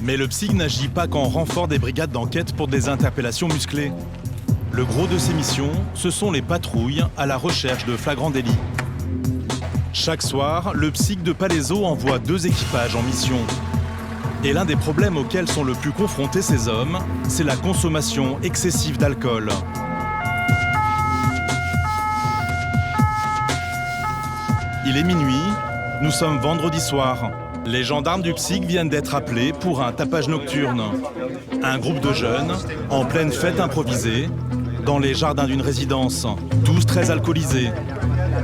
Mais le PSIG n'agit pas qu'en renfort des brigades d'enquête pour des interpellations musclées. Le gros de ses missions, ce sont les patrouilles à la recherche de flagrants délits. Chaque soir, le PSIG de Palaiseau envoie 2 équipages en mission. Et l'un des problèmes auxquels sont le plus confrontés ces hommes, c'est la consommation excessive d'alcool. Il est minuit, nous sommes vendredi soir. Les gendarmes du PSIG viennent d'être appelés pour un tapage nocturne. Un groupe de jeunes, en pleine fête improvisée, dans les jardins d'une résidence, tous très alcoolisés.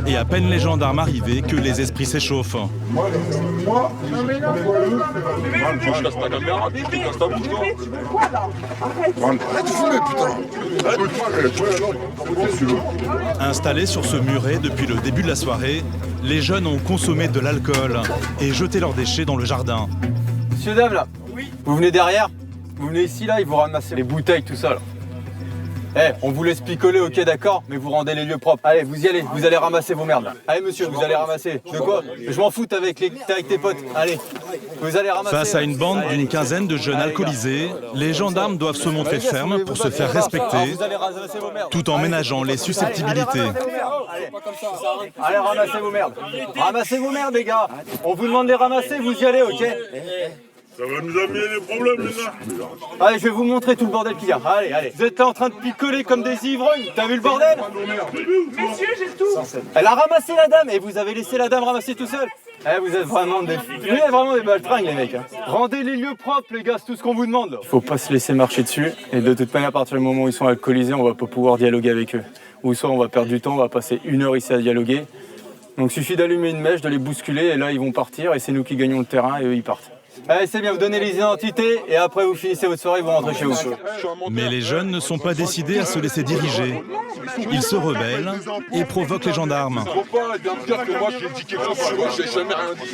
Et à peine les gendarmes arrivés que les esprits s'échauffent. Installés sur ce muret depuis le début de la soirée, les jeunes ont consommé de l'alcool et jeté leurs déchets dans le jardin. Monsieur, dame, là, vous venez derrière, vous venez ici, là, ils vont ramasser les bouteilles, tout ça, là. On vous laisse picoler, ok, d'accord, mais vous rendez les lieux propres. Allez, vous y allez, vous allez ramasser vos merdes. Allez, monsieur, vous allez ramasser. De quoi? Je m'en fous, t'es avec tes potes. Allez, vous allez ramasser. Face à une bande d'une quinzaine de jeunes alcoolisés, les gendarmes doivent se montrer fermes pour se faire respecter, tout en ménageant les susceptibilités. Allez, ramassez vos merdes. Ramassez vos merdes, les gars. On vous demande de les ramasser, vous y allez, ok? Ça va nous amener des problèmes, les gars. Allez, je vais vous montrer tout le bordel qu'il y a. Allez, allez. Vous êtes là en train de picoler comme des ivrognes. T'as vu le bordel? Messieurs, j'ai le tout. Elle a ramassé la dame et vous avez laissé la dame ramasser tout seul. Vous êtes vraiment des baltringues, les mecs. Rendez les lieux propres, les gars, c'est tout ce qu'on vous demande. Il faut pas se laisser marcher dessus. Et de toute manière, à partir du moment où ils sont alcoolisés, on va pas pouvoir dialoguer avec eux. Ou soit on va perdre du temps, on va passer 1 heure ici à dialoguer. Donc il suffit d'allumer une mèche, de les bousculer et là ils vont partir et c'est nous qui gagnons le terrain et eux ils partent. Allez, c'est bien, vous donnez les identités et après vous finissez votre soirée, vous rentrez chez vous. Mais les jeunes ne sont pas décidés à se laisser diriger. Ils se rebellent et provoquent les gendarmes. Faut pas dire que moi j'ai dit quelque chose sur eux, j'ai jamais rien dit.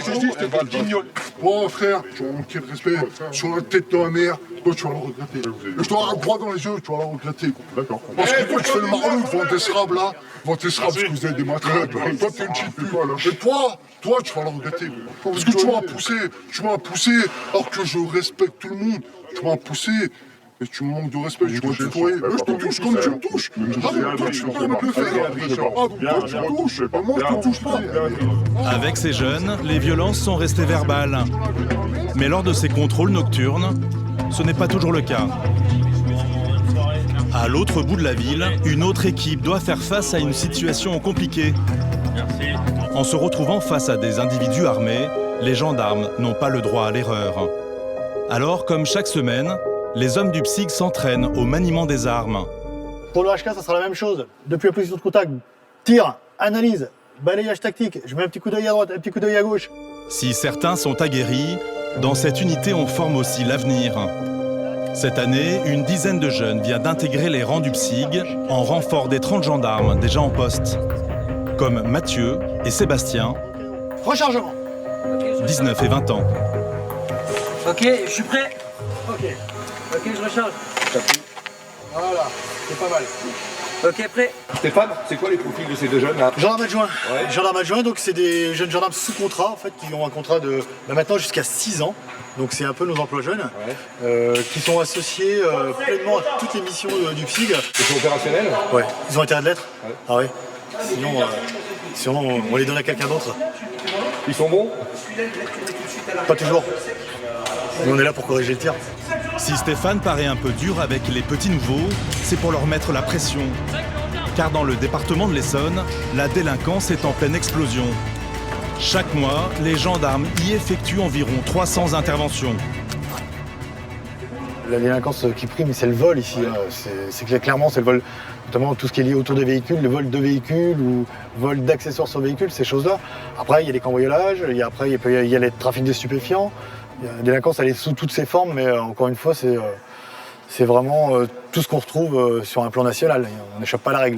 J'ai dit, c'était pas le guignol. Bon frère, tu vas manquer de respect sur la tête de la mère, toi tu vas le regretter. Je te regarde droit dans les yeux, tu vas le regretter. D'accord. Parce que toi tu fais le marlou devant tes srabes là, devant tes srabes parce que vous avez des matraques. Toi t'es une petite pute. Et toi tu vas le regretter. Parce que tu m'as poussé alors que je respecte tout le monde. Tu m'as poussé. Mais tu me manques de respect, tu m'as tutoyé. Je te touche comme tu me touches. Ah, toi, tu peux pas me le faire. Ah, donc toi, tu me touches. Moi, je te touche pas. Avec ces jeunes, les violences sont restées verbales. Mais lors de ces contrôles nocturnes, ce n'est pas toujours le cas. À l'autre bout de la ville, une autre équipe doit faire face à une situation compliquée. En se retrouvant face à des individus armés, les gendarmes n'ont pas le droit à l'erreur. Alors, comme chaque semaine, les hommes du PSIG s'entraînent au maniement des armes. Pour le HK, ça sera la même chose. Depuis la position de contact, tir, analyse, balayage tactique. Je mets un petit coup d'œil à droite, un petit coup d'œil à gauche. Si certains sont aguerris, dans cette unité on forme aussi l'avenir. Cette année, une dizaine de jeunes vient d'intégrer les rangs du PSIG en renfort des 30 gendarmes déjà en poste. Comme Mathieu et Sébastien, Rechargement. 19 et 20 ans. Ok, je suis prêt. Ok, je recharge. Voilà, c'est pas mal. Ok, prêt. Stéphane, c'est quoi les profils de ces 2 jeunes là? Gendarme adjoint. Gendarme adjoint, donc c'est des jeunes gendarmes sous contrat en fait, qui ont un contrat de maintenant jusqu'à 6 ans. Donc c'est un peu nos emplois jeunes, qui sont associés pleinement à toutes les missions du PSIG. Ils sont opérationnels? Ouais, ils ont intérêt de l'être. Ah ouais. Sinon on les donne à quelqu'un d'autre. Ils sont bons? Pas toujours. Mais on est là pour corriger le tir. Si Stéphane paraît un peu dur avec les petits nouveaux, c'est pour leur mettre la pression. Car dans le département de l'Essonne, la délinquance est en pleine explosion. Chaque mois, les gendarmes y effectuent environ 300 interventions. La délinquance qui prime, c'est le vol ici. C'est clairement, c'est le vol, notamment tout ce qui est lié autour des véhicules, le vol de véhicules ou vol d'accessoires sur véhicules, ces choses-là. Après, il y a des cambriolages, il y a les trafics de stupéfiants. La délinquance, elle est sous toutes ses formes, mais encore une fois, c'est vraiment tout ce qu'on retrouve sur un plan national. On n'échappe pas à la règle.